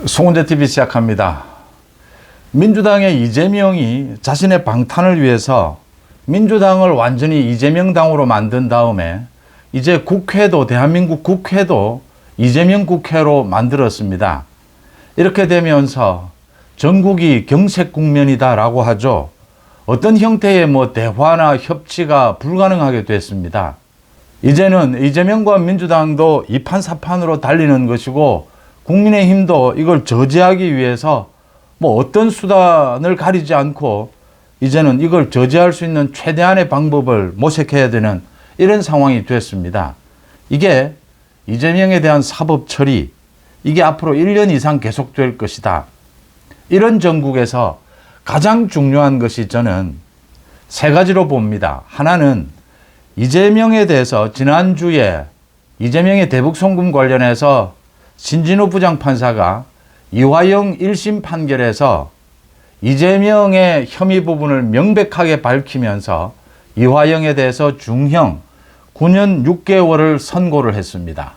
송은재TV 시작합니다. 민주당의 이재명이 자신의 방탄을 위해서 민주당을 완전히 이재명 당으로 만든 다음에 이제 국회도, 대한민국 국회도 이재명 국회로 만들었습니다. 이렇게 되면서 전국이 경색 국면이다라고 하죠. 어떤 형태의 대화나 협치가 불가능하게 됐습니다. 이제는 이재명과 민주당도 이판사판으로 달리는 것이고, 국민의힘도 이걸 저지하기 위해서 어떤 수단을 가리지 않고 이제는 이걸 저지할 수 있는 최대한의 방법을 모색해야 되는 이런 상황이 됐습니다. 이게 이재명에 대한 사법 처리, 이게 앞으로 1년 이상 계속될 것이다. 이런 정국에서 가장 중요한 것이 저는 세 가지로 봅니다. 하나는 이재명에 대해서 지난주에 이재명의 대북 송금 관련해서 신진우 부장판사가 이화영 1심 판결에서 이재명의 혐의 부분을 명백하게 밝히면서 이화영에 대해서 중형 9년 6개월을 선고를 했습니다.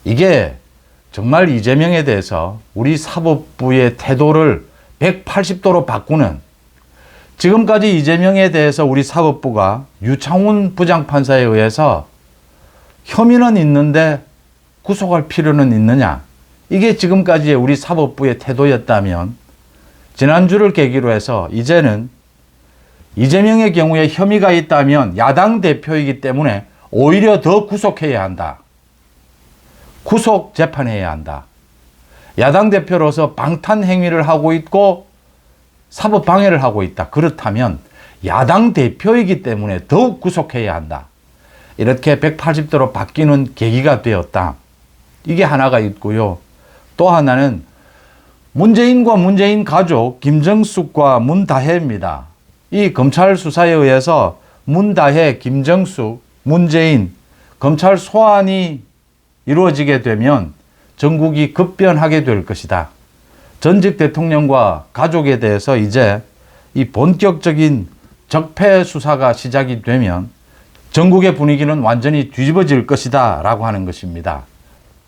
이게 정말 이재명에 대해서 우리 사법부의 태도를 180도로 바꾸는, 지금까지 이재명에 대해서 우리 사법부가 유창훈 부장판사에 의해서 혐의는 있는데 구속할 필요는 있느냐, 이게 지금까지의 우리 사법부의 태도였다면, 지난주를 계기로 해서 이제는 이재명의 경우에 혐의가 있다면 야당 대표이기 때문에 오히려 더 구속해야 한다. 구속 재판해야 한다. 야당 대표로서 방탄 행위를 하고 있고 사법 방해를 하고 있다. 그렇다면 야당 대표이기 때문에 더욱 구속해야 한다. 이렇게 180도로 바뀌는 계기가 되었다. 이게 하나가 있고요. 또 하나는 문재인과 문재인 가족 김정숙과 문다혜입니다. 이 검찰 수사에 의해서 문다혜, 김정숙, 문재인 검찰 소환이 이루어지게 되면 전국이 급변하게 될 것이다. 전직 대통령과 가족에 대해서 이제 이 본격적인 적폐 수사가 시작이 되면 전국의 분위기는 완전히 뒤집어질 것이다 라고 하는 것입니다.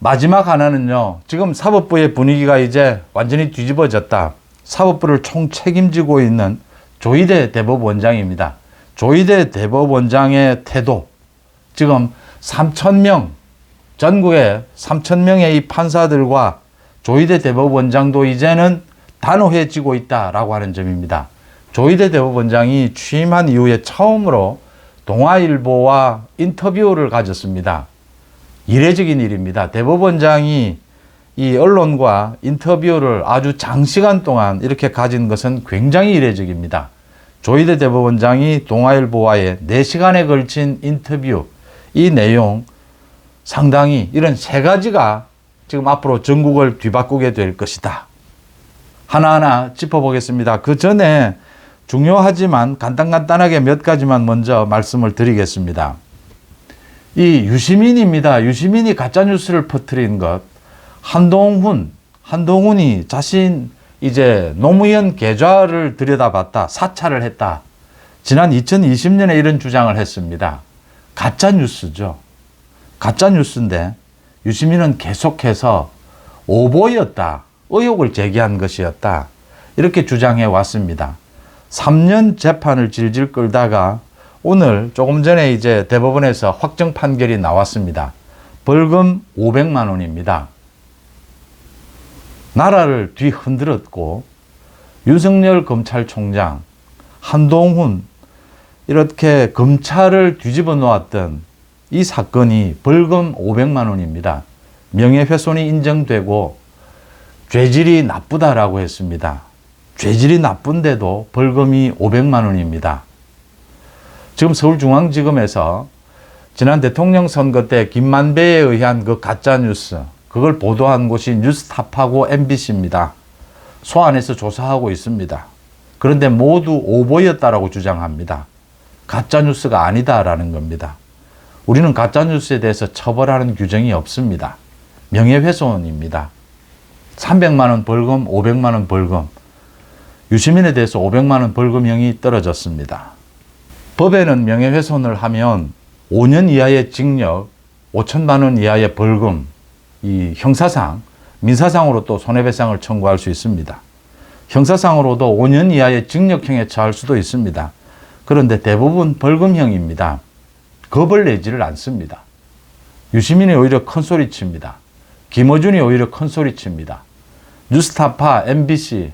마지막 하나는요, 지금 사법부의 분위기가 이제 완전히 뒤집어졌다. 사법부를 총책임지고 있는 조희대 대법원장입니다. 조희대 대법원장의 태도, 지금 3,000명, 전국에 3,000명의 이 판사들과 조희대 대법원장도 이제는 단호해지고 있다라고 하는 점입니다. 조희대 대법원장이 취임한 이후에 처음으로 동아일보와 인터뷰를 가졌습니다. 이례적인 일입니다. 대법원장이 이 언론과 인터뷰를 아주 장시간 동안 이렇게 가진 것은 굉장히 이례적입니다. 조희대 대법원장이 동아일보와의 4시간에 걸친 인터뷰, 이 내용 상당히 이런 세 가지가 지금 앞으로 전국을 뒤바꾸게 될 것이다. 하나하나 짚어보겠습니다. 그 전에 중요하지만 간단하게 몇 가지만 먼저 말씀을 드리겠습니다. 이 유시민입니다. 유시민이 가짜뉴스를 퍼뜨린 것. 한동훈이 자신 이제 노무현 계좌를 들여다봤다, 사찰을 했다. 지난 2020년에 이런 주장을 했습니다. 가짜뉴스죠. 가짜뉴스인데 유시민은 계속해서 오보였다, 의혹을 제기한 것이었다, 이렇게 주장해 왔습니다. 3년 재판을 질질 끌다가 오늘 조금 전에 이제 대법원에서 확정 판결이 나왔습니다. 벌금 500만 원입니다. 나라를 뒤흔들었고 윤석열 검찰총장, 한동훈, 이렇게 검찰을 뒤집어 놓았던 이 사건이 벌금 500만 원입니다. 명예훼손이 인정되고 죄질이 나쁘다라고 했습니다. 죄질이 나쁜데도 벌금이 500만 원입니다. 지금 서울중앙지검에서 지난 대통령 선거 때 김만배에 의한 그 가짜뉴스, 그걸 보도한 곳이 뉴스탑하고 MBC입니다. 소환해서 조사하고 있습니다. 그런데 모두 오보였다라고 주장합니다. 가짜뉴스가 아니다라는 겁니다. 우리는 가짜뉴스에 대해서 처벌하는 규정이 없습니다. 명예훼손입니다. 300만 원 벌금, 500만 원 벌금. 유시민에 대해서 500만 원 벌금형이 떨어졌습니다. 법에는 명예훼손을 하면 5년 이하의 징역, 5천만 원 이하의 벌금, 이 형사상 민사상으로 또 손해배상을 청구할 수 있습니다. 형사상으로도 5년 이하의 징역형에 처할 수도 있습니다. 그런데 대부분 벌금형입니다. 겁을 내지를 않습니다. 유시민이 오히려 큰소리칩니다. 김어준이 오히려 큰소리칩니다. 뉴스타파, MBC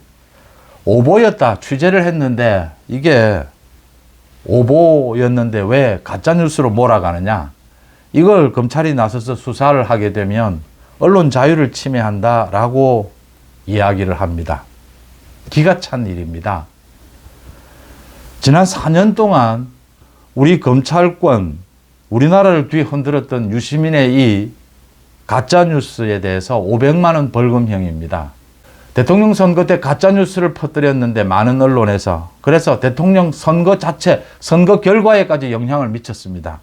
오보였다 취재를 했는데 이게 오보였는데 왜 가짜뉴스로 몰아가느냐. 이걸 검찰이 나서서 수사를 하게 되면 언론 자유를 침해한다라고 이야기를 합니다. 기가 찬 일입니다. 지난 4년 동안 우리 검찰권, 우리나라를 뒤흔들었던 유시민의 이 가짜뉴스에 대해서 500만 원 벌금형입니다. 대통령 선거 때 가짜뉴스를 퍼뜨렸는데 많은 언론에서, 그래서 대통령 선거 자체, 선거 결과에까지 영향을 미쳤습니다.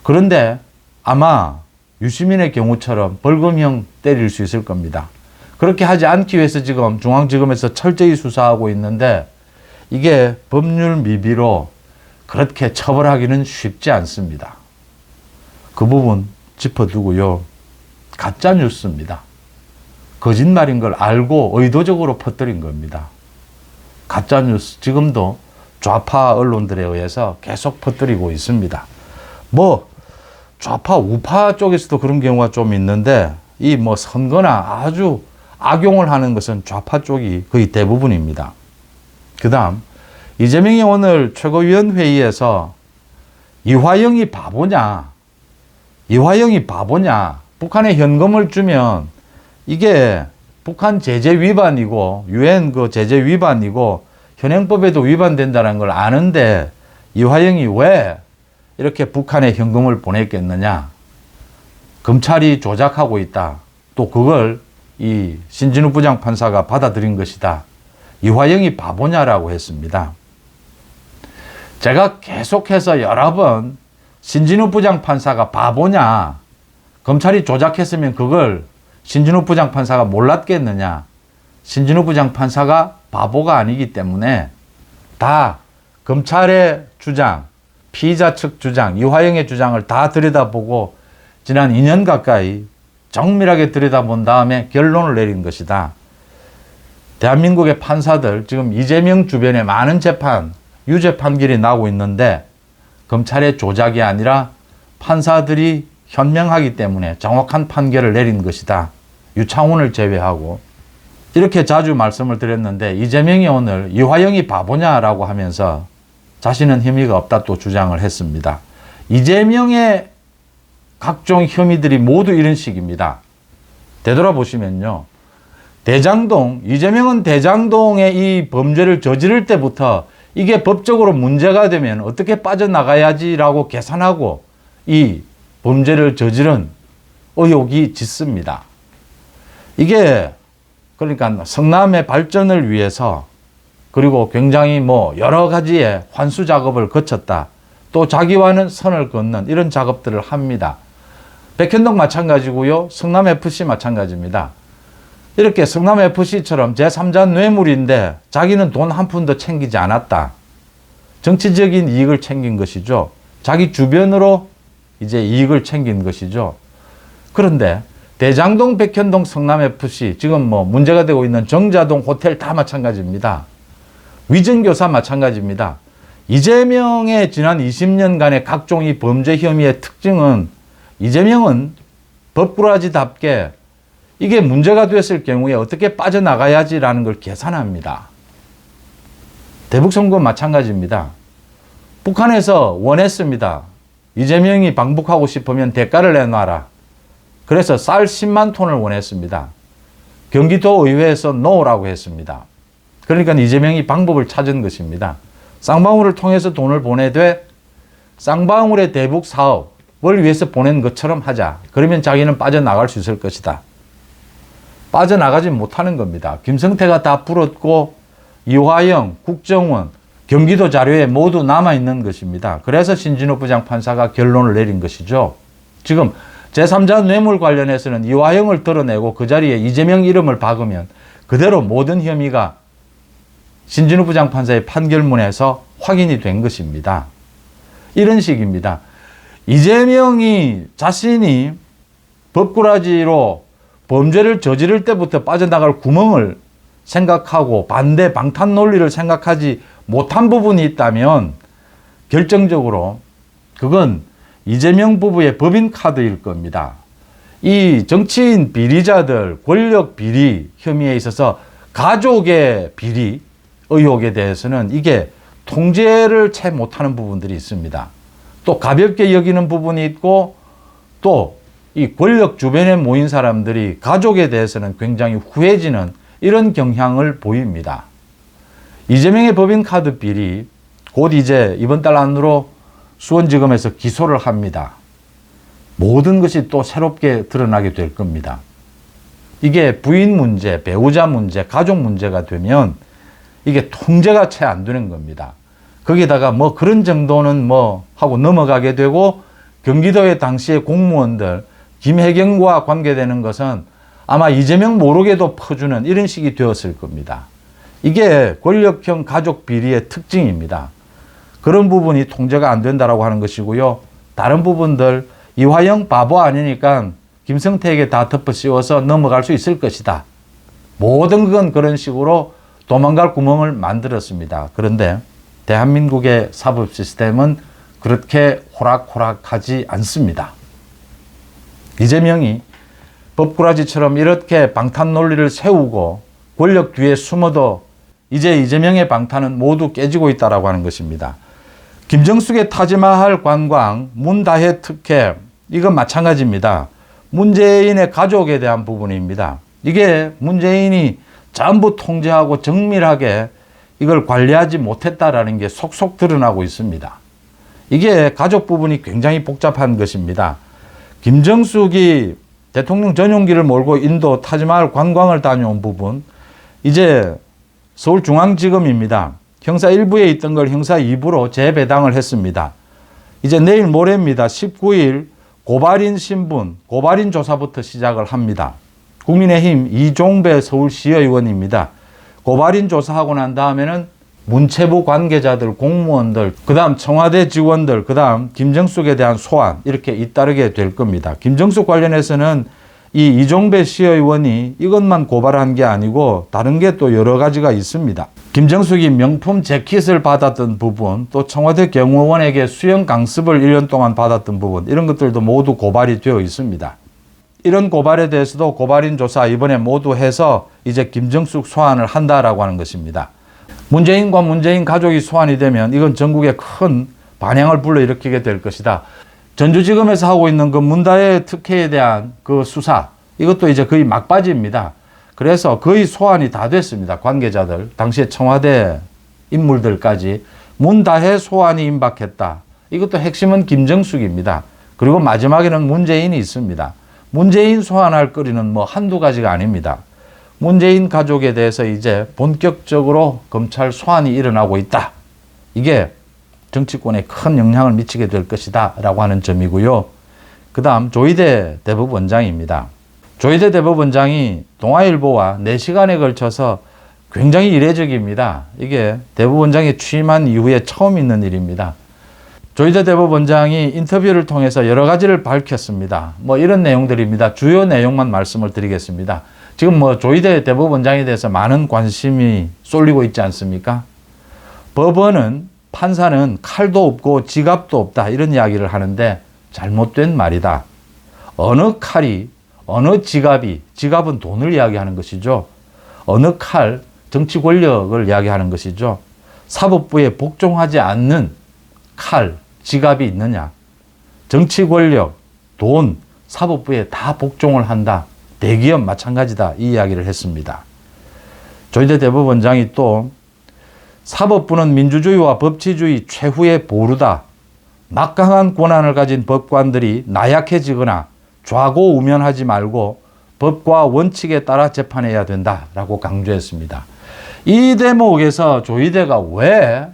그런데 아마 유시민의 경우처럼 벌금형 때릴 수 있을 겁니다. 그렇게 하지 않기 위해서 지금 중앙지검에서 철저히 수사하고 있는데 이게 법률 미비로 그렇게 처벌하기는 쉽지 않습니다. 그 부분 짚어두고요. 가짜뉴스입니다. 거짓말인 걸 알고 의도적으로 퍼뜨린 겁니다. 가짜뉴스 지금도 좌파 언론들에 의해서 계속 퍼뜨리고 있습니다. 좌파, 우파 쪽에서도 그런 경우가 좀 있는데 이 선거나 아주 악용을 하는 것은 좌파 쪽이 거의 대부분입니다. 그 다음 이재명이 오늘 최고위원회의에서 이화영이 바보냐, 북한에 현금을 주면 이게 북한 제재 위반이고 유엔 그 제재 위반이고 현행법에도 위반된다는 걸 아는데 이화영이 왜 이렇게 북한에 현금을 보냈겠느냐. 검찰이 조작하고 있다. 또 그걸 이 신진우 부장판사가 받아들인 것이다. 이화영이 바보냐라고 했습니다. 제가 계속해서 여러 번 신진우 부장판사가 바보냐, 검찰이 조작했으면 그걸 신진우 부장판사가 몰랐겠느냐. 신진우 부장판사가 바보가 아니기 때문에 다 검찰의 주장, 피의자 측 주장, 이화영의 주장을 다 들여다보고 지난 2년 가까이 정밀하게 들여다본 다음에 결론을 내린 것이다. 대한민국의 판사들, 지금 이재명 주변에 많은 재판, 유죄 판결이 나오고 있는데 검찰의 조작이 아니라 판사들이 현명하기 때문에 정확한 판결을 내린 것이다. 유창훈을 제외하고. 이렇게 자주 말씀을 드렸는데 이재명이 오늘 이화영이 바보냐라고 하면서 자신은 혐의가 없다 또 주장을 했습니다. 이재명의 각종 혐의들이 모두 이런 식입니다. 되돌아보시면요. 이재명은 대장동의 이 범죄를 저지를 때부터 이게 법적으로 문제가 되면 어떻게 빠져나가야지라고 계산하고 이 범죄를 저지른 의혹이 짙습니다. 이게 그러니까 성남의 발전을 위해서 그리고 굉장히 여러 가지의 환수 작업을 거쳤다. 또 자기와는 선을 긋는 이런 작업들을 합니다. 백현동 마찬가지고요. 성남FC 마찬가지입니다. 이렇게 성남FC처럼 제3자 뇌물인데 자기는 돈 한 푼도 챙기지 않았다. 정치적인 이익을 챙긴 것이죠. 자기 주변으로 이제 이익을 챙긴 것이죠. 그런데 대장동, 백현동, 성남FC, 지금 문제가 되고 있는 정자동 호텔 다 마찬가지입니다. 위정교사 마찬가지입니다. 이재명의 지난 20년간의 각종 이 범죄 혐의의 특징은 이재명은 법꾸라지답게 이게 문제가 됐을 경우에 어떻게 빠져나가야지라는 걸 계산합니다. 대북선거 마찬가지입니다. 북한에서 원했습니다. 이재명이 방북하고 싶으면 대가를 내놔라. 그래서 쌀 10만 톤을 원했습니다. 경기도 의회에서 노라고 했습니다. 그러니까 이재명이 방법을 찾은 것입니다. 쌍방울을 통해서 돈을 보내되 쌍방울의 대북 사업을 위해서 보낸 것처럼 하자. 그러면 자기는 빠져나갈 수 있을 것이다. 빠져나가지 못하는 겁니다. 김성태가 다 풀었고 이화영, 국정원, 경기도 자료에 모두 남아있는 것입니다. 그래서 신진우 부장판사가 결론을 내린 것이죠. 지금 제3자 뇌물 관련해서는 이화영을 드러내고 그 자리에 이재명 이름을 박으면 그대로 모든 혐의가 신진우 부장판사의 판결문에서 확인이 된 것입니다. 이런 식입니다. 이재명이 자신이 법꾸라지로 범죄를 저지를 때부터 빠져나갈 구멍을 생각하고 반대 방탄 논리를 생각하지 못한 부분이 있다면 결정적으로 그건 이재명 부부의 법인카드일 겁니다. 이 정치인 비리자들 권력 비리 혐의에 있어서 가족의 비리 의혹에 대해서는 이게 통제를 채 못하는 부분들이 있습니다. 또 가볍게 여기는 부분이 있고 또 이 권력 주변에 모인 사람들이 가족에 대해서는 굉장히 후해지는 이런 경향을 보입니다. 이재명의 법인카드 비리 곧 이제 이번 달 안으로 수원지검에서 기소를 합니다. 모든 것이 또 새롭게 드러나게 될 겁니다. 이게 부인 문제, 배우자 문제, 가족 문제가 되면 이게 통제가 채 안 되는 겁니다. 거기다가 뭐 그런 정도는 뭐 하고 넘어가게 되고 경기도의 당시의 공무원들 김혜경과 관계되는 것은 아마 이재명 모르게도 퍼주는 이런 식이 되었을 겁니다. 이게 권력형 가족 비리의 특징입니다. 그런 부분이 통제가 안 된다라고 하는 것이고요. 다른 부분들 이화영 바보 아니니까 김성태에게 다 덮어 씌워서 넘어갈 수 있을 것이다. 모든 건 그런 식으로 도망갈 구멍을 만들었습니다. 그런데 대한민국의 사법 시스템은 그렇게 호락호락하지 않습니다. 이재명이 법꾸라지처럼 이렇게 방탄 논리를 세우고 권력 뒤에 숨어도 이제 이재명의 방탄은 모두 깨지고 있다라고 하는 것입니다. 김정숙의 타지마할 관광, 문다혜 특혜, 이건 마찬가지입니다. 문재인의 가족에 대한 부분입니다. 이게 문재인이 전부 통제하고 정밀하게 이걸 관리하지 못했다라는 게 속속 드러나고 있습니다. 이게 가족 부분이 굉장히 복잡한 것입니다. 김정숙이 대통령 전용기를 몰고 인도 타지마할 관광을 다녀온 부분, 이제 서울중앙지검입니다. 형사 1부에 있던 걸 형사 2부로 재배당을 했습니다. 이제 내일 모레입니다. 19일 고발인 신분, 고발인 조사부터 시작을 합니다. 국민의힘 이종배 서울시의원입니다. 고발인 조사하고 난 다음에는 문체부 관계자들, 공무원들, 그 다음 청와대 직원들, 그 다음 김정숙에 대한 소환 이렇게 잇따르게 될 겁니다. 김정숙 관련해서는 이 이종배 시의원이 이것만 고발한 게 아니고 다른 게 또 여러 가지가 있습니다. 김정숙이 명품 재킷을 받았던 부분, 또 청와대 경호원에게 수영 강습을 1년 동안 받았던 부분, 이런 것들도 모두 고발이 되어 있습니다. 이런 고발에 대해서도 고발인 조사 이번에 모두 해서 이제 김정숙 소환을 한다라고 하는 것입니다. 문재인과 문재인 가족이 소환이 되면 이건 전국에 큰 반향을 불러일으키게 될 것이다. 전주지검에서 하고 있는 그 문다혜 특혜에 대한 그 수사, 이것도 이제 거의 막바지입니다. 그래서 거의 소환이 다 됐습니다. 관계자들, 당시에 청와대 인물들까지 문다혜 소환이 임박했다. 이것도 핵심은 김정숙입니다. 그리고 마지막에는 문재인이 있습니다. 문재인 소환할 거리는 뭐 한두 가지가 아닙니다. 문재인 가족에 대해서 이제 본격적으로 검찰 소환이 일어나고 있다. 이게 정치권에 큰 영향을 미치게 될 것이다 라고 하는 점이고요. 그 다음 조희대 대법원장입니다. 조희대 대법원장이 동아일보와 4시간에 걸쳐서 굉장히 이례적입니다. 이게 대법원장이 취임한 이후에 처음 있는 일입니다. 조희대 대법원장이 인터뷰를 통해서 여러 가지를 밝혔습니다. 뭐 이런 내용들입니다. 주요 내용만 말씀을 드리겠습니다. 지금 뭐 조희대 대법원장에 대해서 많은 관심이 쏠리고 있지 않습니까? 법원은, 판사는 칼도 없고 지갑도 없다 이런 이야기를 하는데 잘못된 말이다. 어느 칼이, 어느 지갑이, 지갑은 돈을 이야기하는 것이죠. 어느 칼, 정치 권력을 이야기하는 것이죠. 사법부에 복종하지 않는 칼, 지갑이 있느냐. 정치 권력, 돈, 사법부에 다 복종을 한다. 대기업 마찬가지다. 이 이야기를 했습니다. 조희대 대법원장이 또 사법부는 민주주의와 법치주의 최후의 보루다. 막강한 권한을 가진 법관들이 나약해지거나 좌고우면하지 말고 법과 원칙에 따라 재판해야 된다라고 강조했습니다. 이 대목에서 조희대가 왜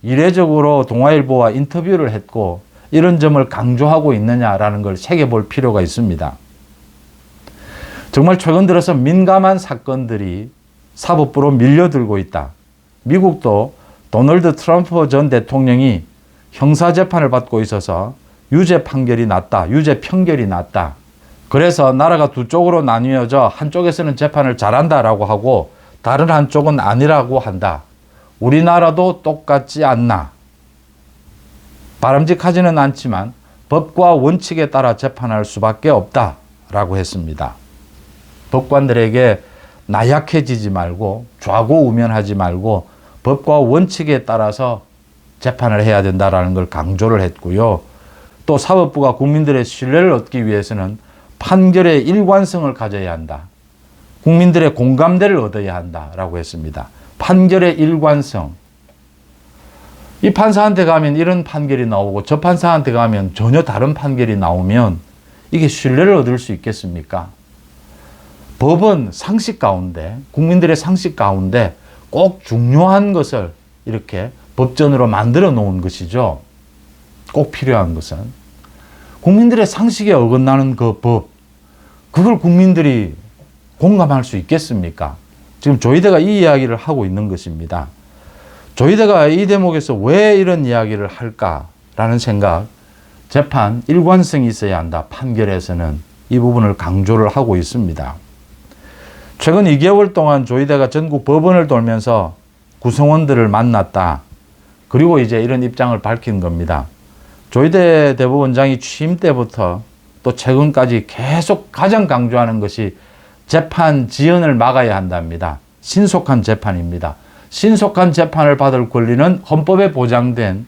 이례적으로 동아일보와 인터뷰를 했고 이런 점을 강조하고 있느냐라는 걸 새겨볼 필요가 있습니다. 정말 최근 들어서 민감한 사건들이 사법부로 밀려들고 있다. 미국도 도널드 트럼프 전 대통령이 형사재판을 받고 있어서 유죄 판결이 났다. 유죄 평결이 났다. 그래서 나라가 두 쪽으로 나뉘어져 한쪽에서는 재판을 잘한다라고 하고 다른 한쪽은 아니라고 한다. 우리나라도 똑같지 않나. 바람직하지는 않지만 법과 원칙에 따라 재판할 수밖에 없다라고 했습니다. 법관들에게 나약해지지 말고 좌고우면하지 말고 법과 원칙에 따라서 재판을 해야 된다라는 걸 강조를 했고요. 또 사법부가 국민들의 신뢰를 얻기 위해서는 판결의 일관성을 가져야 한다. 국민들의 공감대를 얻어야 한다라고 했습니다. 판결의 일관성. 이 판사한테 가면 이런 판결이 나오고 저 판사한테 가면 전혀 다른 판결이 나오면 이게 신뢰를 얻을 수 있겠습니까? 법은 상식 가운데, 국민들의 상식 가운데 꼭 중요한 것을 이렇게 법전으로 만들어 놓은 것이죠. 꼭 필요한 것은. 국민들의 상식에 어긋나는 그 법, 그걸 국민들이 공감할 수 있겠습니까? 지금 조희대가 이 이야기를 하고 있는 것입니다. 조희대가 이 대목에서 왜 이런 이야기를 할까라는 생각, 재판 일관성이 있어야 한다. 판결에서는 이 부분을 강조를 하고 있습니다. 최근 2개월 동안 조희대가 전국 법원을 돌면서 구성원들을 만났다. 그리고 이제 이런 입장을 밝힌 겁니다. 조희대 대법원장이 취임 때부터 또 최근까지 계속 가장 강조하는 것이 재판 지연을 막아야 한답니다. 신속한 재판입니다. 신속한 재판을 받을 권리는 헌법에 보장된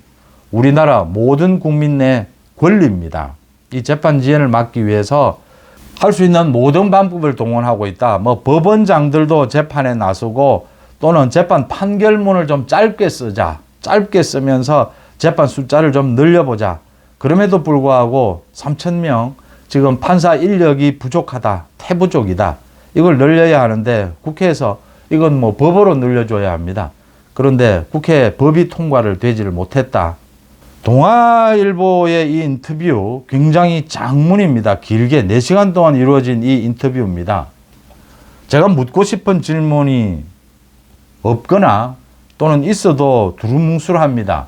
우리나라 모든 국민의 권리입니다. 이 재판 지연을 막기 위해서 할 수 있는 모든 방법을 동원하고 있다. 법원장들도 재판에 나서고 또는 재판 판결문을 좀 짧게 쓰자. 짧게 쓰면서 재판 숫자를 좀 늘려보자. 그럼에도 불구하고 3,000명 지금 판사 인력이 부족하다. 태부족이다. 이걸 늘려야 하는데 국회에서 이건 법으로 늘려줘야 합니다. 그런데 국회 법이 통과를 되지를 못했다. 동아일보의 이 인터뷰 굉장히 장문입니다. 길게 4시간 동안 이루어진 이 인터뷰입니다. 제가 묻고 싶은 질문이 없거나 또는 있어도 두루뭉술합니다.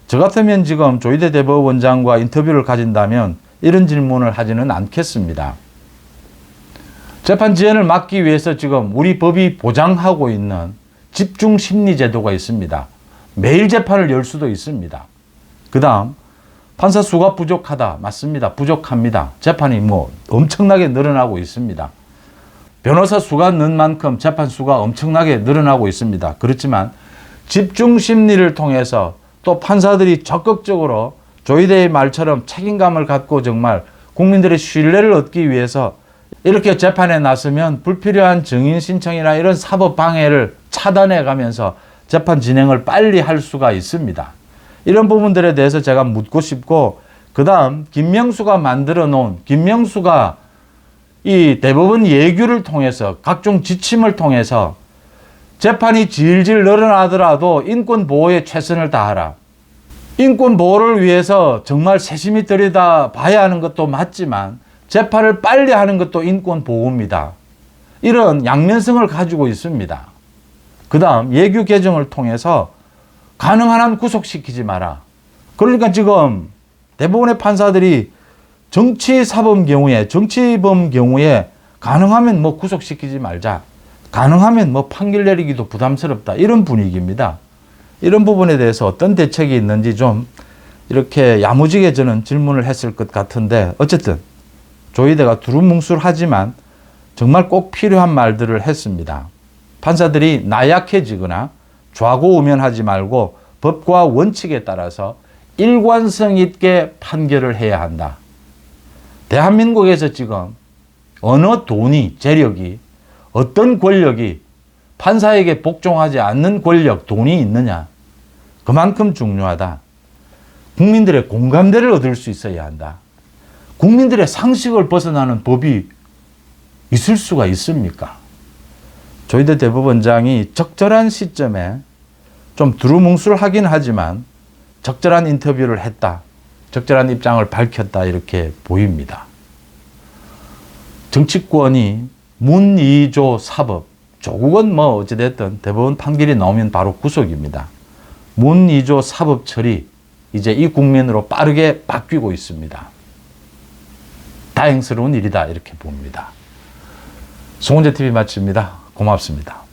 저 같으면 지금 조희대 대법원장과 인터뷰를 가진다면 이런 질문을 하지는 않겠습니다. 재판 지연을 막기 위해서 지금 우리 법이 보장하고 있는 집중심리제도가 있습니다. 매일 재판을 열 수도 있습니다. 그 다음 판사 수가 부족하다. 맞습니다. 부족합니다. 재판이 엄청나게 늘어나고 있습니다. 변호사 수가 는 만큼 재판 수가 엄청나게 늘어나고 있습니다. 그렇지만 집중심리를 통해서 또 판사들이 적극적으로 조희대의 말처럼 책임감을 갖고 정말 국민들의 신뢰를 얻기 위해서 이렇게 재판에 나서면 불필요한 증인 신청이나 이런 사법 방해를 차단해 가면서 재판 진행을 빨리 할 수가 있습니다. 이런 부분들에 대해서 제가 묻고 싶고, 그 다음 김명수가 만들어 놓은, 김명수가 이 대법원 예규를 통해서 각종 지침을 통해서 재판이 질질 늘어나더라도 인권 보호에 최선을 다하라. 인권 보호를 위해서 정말 세심히 들여다 봐야 하는 것도 맞지만 재판을 빨리 하는 것도 인권 보호입니다. 이런 양면성을 가지고 있습니다. 그 다음 예규 개정을 통해서 가능한 한 구속시키지 마라. 그러니까 지금 대법원의 판사들이 정치사범 경우에 가능하면 구속시키지 말자. 가능하면 판결 내리기도 부담스럽다. 이런 분위기입니다. 이런 부분에 대해서 어떤 대책이 있는지 좀 이렇게 야무지게 저는 질문을 했을 것 같은데, 어쨌든 조희대가 두루뭉술하지만 정말 꼭 필요한 말들을 했습니다. 판사들이 나약해지거나 좌고우면하지 말고 법과 원칙에 따라서 일관성 있게 판결을 해야 한다. 대한민국에서 지금 어느 돈이, 재력이, 어떤 권력이 판사에게 복종하지 않는 권력, 돈이 있느냐. 그만큼 중요하다. 국민들의 공감대를 얻을 수 있어야 한다. 국민들의 상식을 벗어나는 법이 있을 수가 있습니까? 조희대 대법원장이 적절한 시점에 좀 두루뭉술하긴 하지만 적절한 인터뷰를 했다. 적절한 입장을 밝혔다. 이렇게 보입니다. 정치권이 문2조 사법, 조국은 어찌됐든 대법원 판결이 나오면 바로 구속입니다. 문2조 사법 처리, 이제 이 국면으로 빠르게 바뀌고 있습니다. 다행스러운 일이다 이렇게 봅니다. 송은재 TV 마칩니다. 고맙습니다.